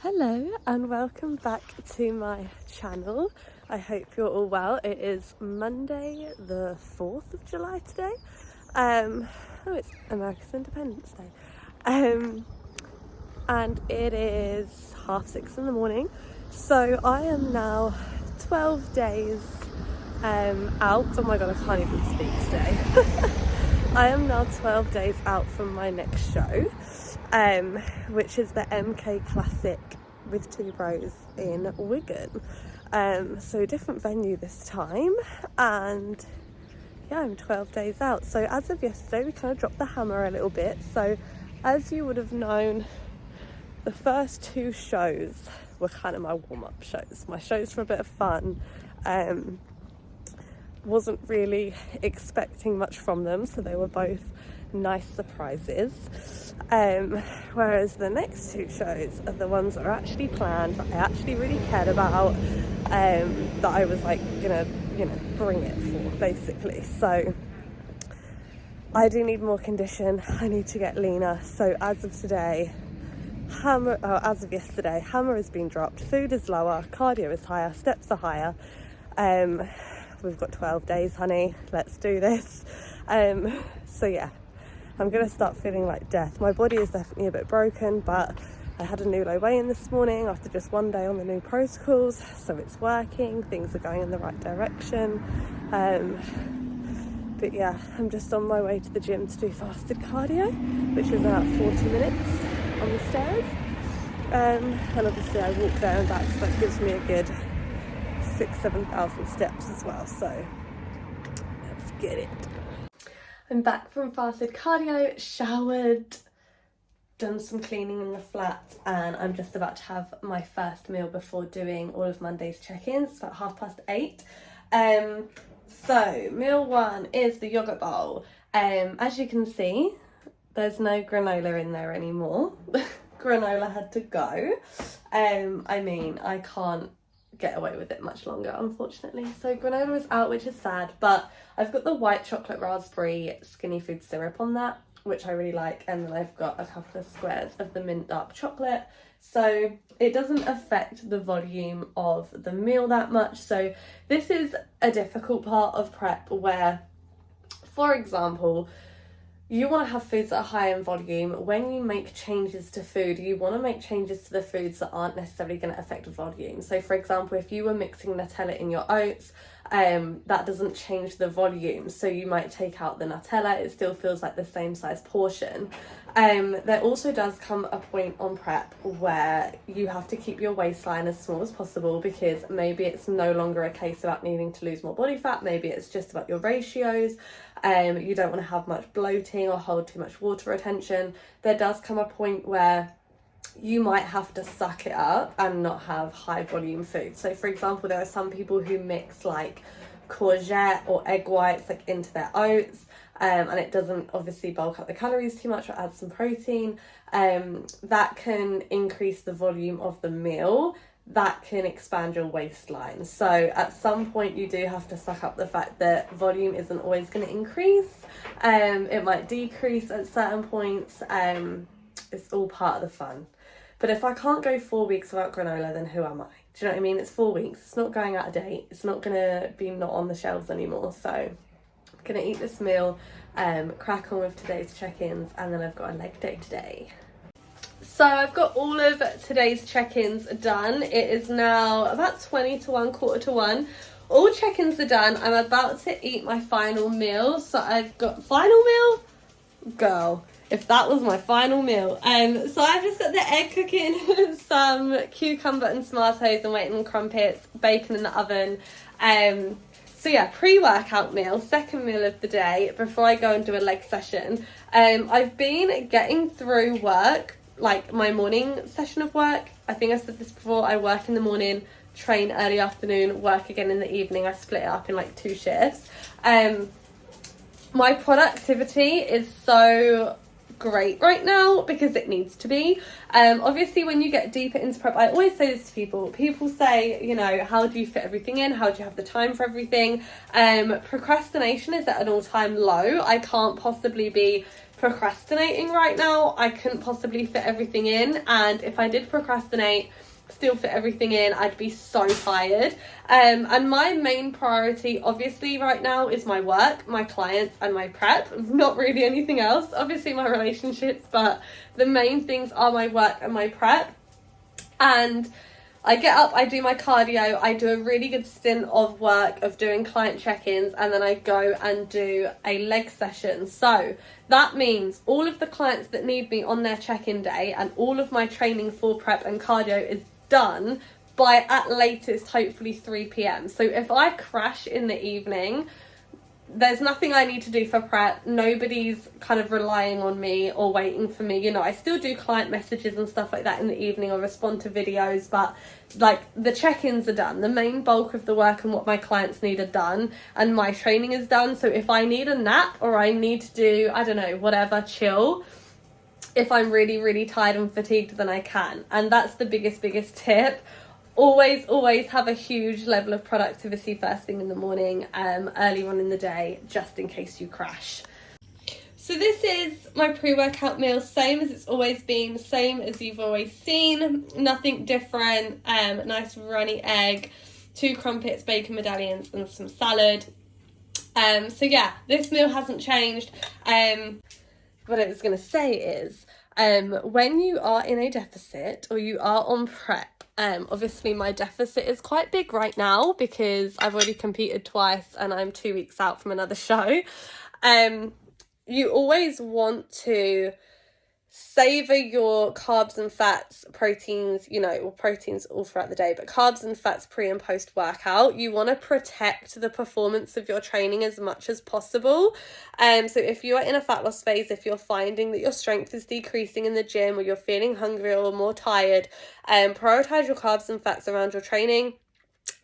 Hello and welcome back to my channel. I hope you're all well. It is Monday the 4th of July today. It's America's Independence Day. And it is 6:30 in the morning. So I am now 12 days out. Oh my god, I can't even speak today. I am now 12 days out from my next show. Which is the MK Classic with Two Bros in Wigan. So different venue this time, and yeah, I'm 12 days out. So as of yesterday, we kind of dropped the hammer a little bit. So as you would have known, the first two shows were kind of my warm-up shows, my shows for a bit of fun. Wasn't really expecting much from them, so they were both nice surprises. Whereas the next two shows are the ones that are actually planned, that I actually really cared about, that I was like gonna, bring it for, basically. So I do need more condition. I need to get leaner. So as of today, as of yesterday, hammer has been dropped, food is lower, cardio is higher, steps are higher. We've got 12 days, honey. Let's do this. So yeah, I'm gonna start feeling like death. My body is definitely a bit broken, but I had a new low weigh-in this morning after just one day on the new protocols, so it's working. Things are going in the right direction. But yeah, I'm just on my way to the gym to do fasted cardio, which is about 40 minutes on the stairs. And obviously I walk there and back, so that gives me a good 6,000-7,000 steps as well. So let's get it. I'm back from fasted cardio, showered, done some cleaning in the flat, and I'm just about to have my first meal before doing all of Monday's check-ins. It's about 8:30. So meal one is the yogurt bowl. As you can see, there's no granola in there anymore. Granola had to go. I can't get away with it much longer, unfortunately. So granola is out, which is sad, but I've got the white chocolate raspberry skinny food syrup on that, which I really like, and then I've got a couple of squares of the mint dark chocolate, so it doesn't affect the volume of the meal that much. So this is a difficult part of prep where, for example, you want to have foods that are high in volume. When you make changes to food, you want to make changes to the foods that aren't necessarily going to affect volume. So for example, if you were mixing Nutella in your oats, that doesn't change the volume. So you might take out the Nutella, it still feels like the same size portion. There also does come a point on prep where you have to keep your waistline as small as possible, because maybe it's no longer a case about needing to lose more body fat, maybe it's just about your ratios. You don't want to have much bloating or hold too much water retention. There does come a point where you might have to suck it up and not have high volume food. So for example, there are some people who mix like courgette or egg whites like into their oats, and it doesn't obviously bulk up the calories too much or add some protein. That can increase the volume of the meal, that can expand your waistline. So at some point you do have to suck up the fact that volume isn't always going to increase. It might decrease at certain points. It's all part of the fun. But if I can't go 4 weeks without granola, then who am I? Do you know what I mean? It's 4 weeks. It's not going out of date. It's not going to be not on the shelves anymore. So I'm going to eat this meal, crack on with today's check-ins, and then I've got a leg day today. So I've got all of today's check-ins done. It is now about 20 to 1, quarter to 1. All check-ins are done. I'm about to eat my final meal. So I've got final meal? Girl, if that was my final meal. So I've just got the egg cooking, some cucumber and tomatoes and waiting on crumpets, bacon in the oven. So yeah, pre-workout meal, second meal of the day before I go and do a leg session. I've been getting through work, like my morning session of work. I think I said this before, I work in the morning, train early afternoon, work again in the evening. I split it up in like 2 shifts. My productivity is so great right now because it needs to be. Obviously when you get deeper into prep, I always say this to people say, how do you fit everything in, how do you have the time for everything? Procrastination is at an all-time low. I can't possibly be procrastinating right now. I couldn't possibly fit everything in, and if I did procrastinate, still fit everything in, I'd be so tired. And my main priority obviously right now is my work, my clients, and my prep. Not really anything else, obviously my relationships, but the main things are my work and my prep. And I get up, I do my cardio, I do a really good stint of work of doing client check-ins, and then I go and do a leg session. So that means all of the clients that need me on their check-in day and all of my training for prep and cardio is done by at latest hopefully 3 p.m. So if I crash in the evening, there's nothing I need to do for prep. Nobody's kind of relying on me or waiting for me. You know, I still do client messages and stuff like that in the evening or respond to videos, but like the check-ins are done. The main bulk of the work and what my clients need are done, and my training is done. So if I need a nap or I need to do, I don't know, whatever, chill, if I'm really, really tired and fatigued, then I can. And that's the biggest tip. Always have a huge level of productivity first thing in the morning, early on in the day, just in case you crash. So this is my pre-workout meal, same as it's always been, same as you've always seen, nothing different. Nice runny egg, 2 crumpets, bacon medallions, and some salad. So yeah, this meal hasn't changed. What I was going to say is, when you are in a deficit or you are on prep, obviously my deficit is quite big right now because I've already competed twice and I'm 2 weeks out from another show. You always want to savor your carbs and fats, proteins, you know, or proteins all throughout the day, but carbs and fats pre and post workout. You want to protect the performance of your training as much as possible. So if you are in a fat loss phase, if you're finding that your strength is decreasing in the gym, or you're feeling hungry or more tired, prioritize your carbs and fats around your training.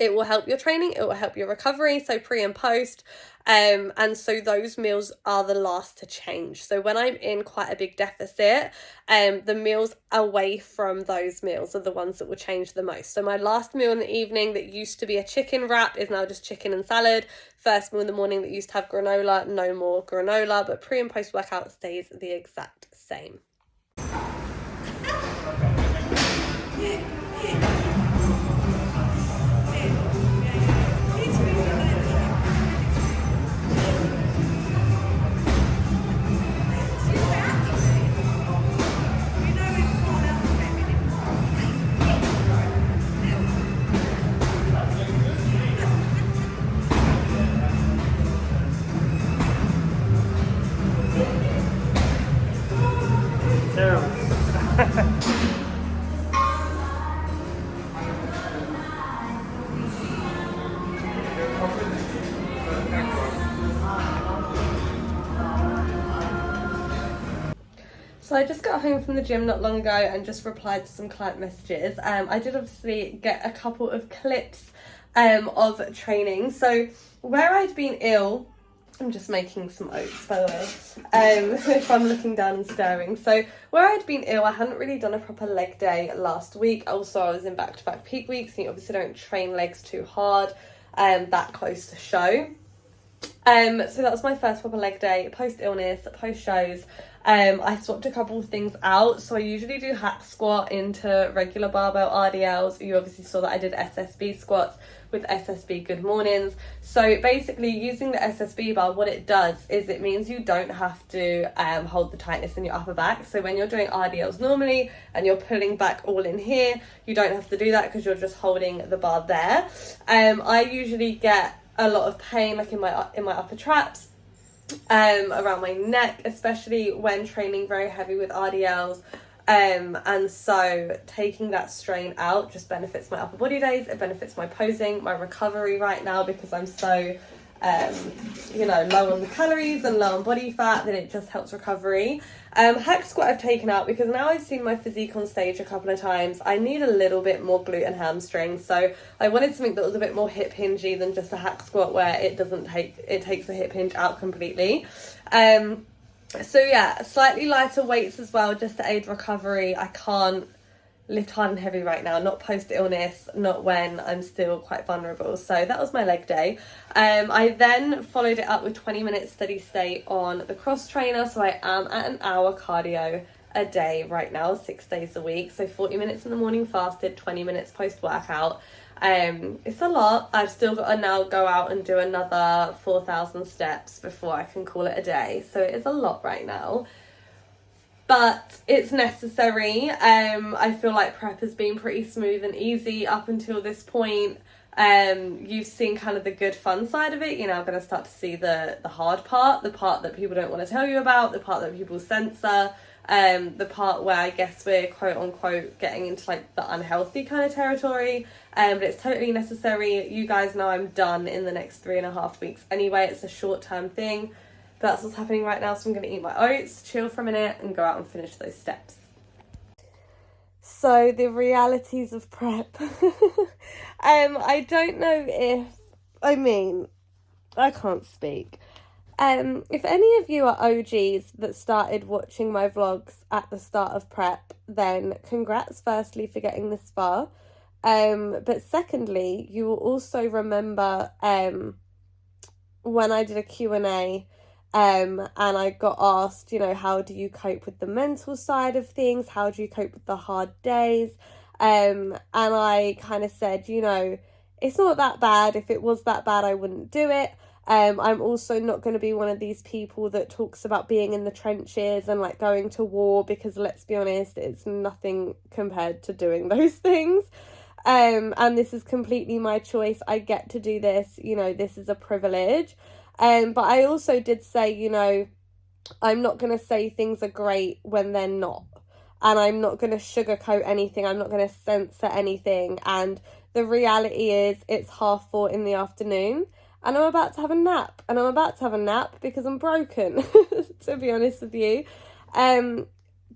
It will help your training, it will help your recovery, so pre and post. And so those meals are the last to change. So when I'm in quite a big deficit, the meals away from those meals are the ones that will change the most. So my last meal in the evening that used to be a chicken wrap is now just chicken and salad. First meal in the morning that used to have granola, no more granola, but pre and post workout stays the exact same. So I just got home from the gym not long ago and just replied to some client messages. I did obviously get a couple of clips of training. So where I'd been ill, I'm just making some oats, by the way, if I'm looking down and staring. So where I'd been ill, I hadn't really done a proper leg day last week. Also, I was in back-to-back peak weeks, and you obviously don't train legs too hard that close to show. So that was my first proper leg day, post-illness, post-shows. I swapped a couple of things out. So I usually do hack squat into regular barbell RDLs. You obviously saw that I did SSB squats with SSB good mornings. So basically using the SSB bar, what it does is it means you don't have to hold the tightness in your upper back. So when you're doing RDLs normally and you're pulling back all in here, you don't have to do that because you're just holding the bar there. I usually get a lot of pain like in my upper traps, around my neck, especially when training very heavy with RDLs. And so taking that strain out just benefits my upper body days. It benefits my posing, my recovery right now, because I'm so low on the calories and low on body fat, that it just helps recovery. Hack squat I've taken out because now I've seen my physique on stage a couple of times. I need a little bit more glute and hamstring, so I wanted something that was a bit more hip hingey than just a hack squat where it takes the hip hinge out completely. So yeah, slightly lighter weights as well just to aid recovery. I can't lift hard and heavy right now, not post illness, not when I'm still quite vulnerable. So that was my leg day. I then followed it up with 20 minutes steady state on the cross trainer. So I am at an hour cardio a day right now, 6 days a week. So 40 minutes in the morning fasted, 20 minutes post workout. It's a lot. I've still got to now go out and do another 4,000 steps before I can call it a day. So it is a lot right now, but it's necessary. I feel like prep has been pretty smooth and easy up until this point. You've seen kind of the good fun side of it. You're now going to start to see the hard part, the part that people don't want to tell you about, the part that people censor, the part where I guess we're quote unquote getting into like the unhealthy kind of territory. But it's totally necessary. You guys know I'm done in the next 3.5 weeks anyway. It's a short-term thing. But that's what's happening right now. So I'm going to eat my oats, chill for a minute, and go out and finish those steps. So the realities of prep. I don't know I can't speak. If any of you are OGs that started watching my vlogs at the start of prep, then congrats firstly for getting this far. But secondly, you will also remember when I did a Q&A and I got asked, how do you cope with the mental side of things? How do you cope with the hard days? And I kind of said, it's not that bad. If it was that bad, I wouldn't do it. I'm also not going to be one of these people that talks about being in the trenches and like going to war, because let's be honest, it's nothing compared to doing those things. And this is completely my choice. I get to do this, this is a privilege. But I also did say, I'm not going to say things are great when they're not. And I'm not going to sugarcoat anything. I'm not going to censor anything. And the reality is it's 4:30 in the afternoon and I'm about to have a nap. And I'm about to have a nap because I'm broken, to be honest with you.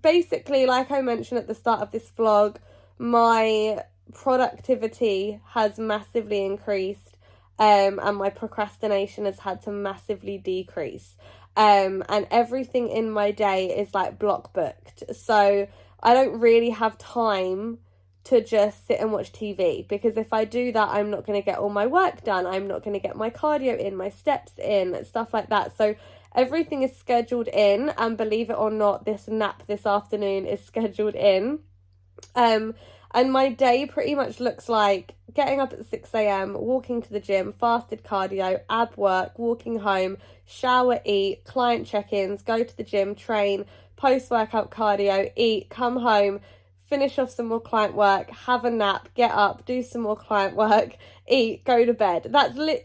Basically, like I mentioned at the start of this vlog, my productivity has massively increased. And my procrastination has had to massively decrease. And everything in my day is like block booked. So I don't really have time to just sit and watch TV, because if I do that, I'm not going to get all my work done. I'm not going to get my cardio in, my steps in, stuff like that. So everything is scheduled in, and believe it or not, this nap this afternoon is scheduled in. And my day pretty much looks like getting up at 6 a.m, walking to the gym, fasted cardio, ab work, walking home, shower, eat, client check-ins, go to the gym, train, post-workout cardio, eat, come home, finish off some more client work, have a nap, get up, do some more client work, eat, go to bed. That's literally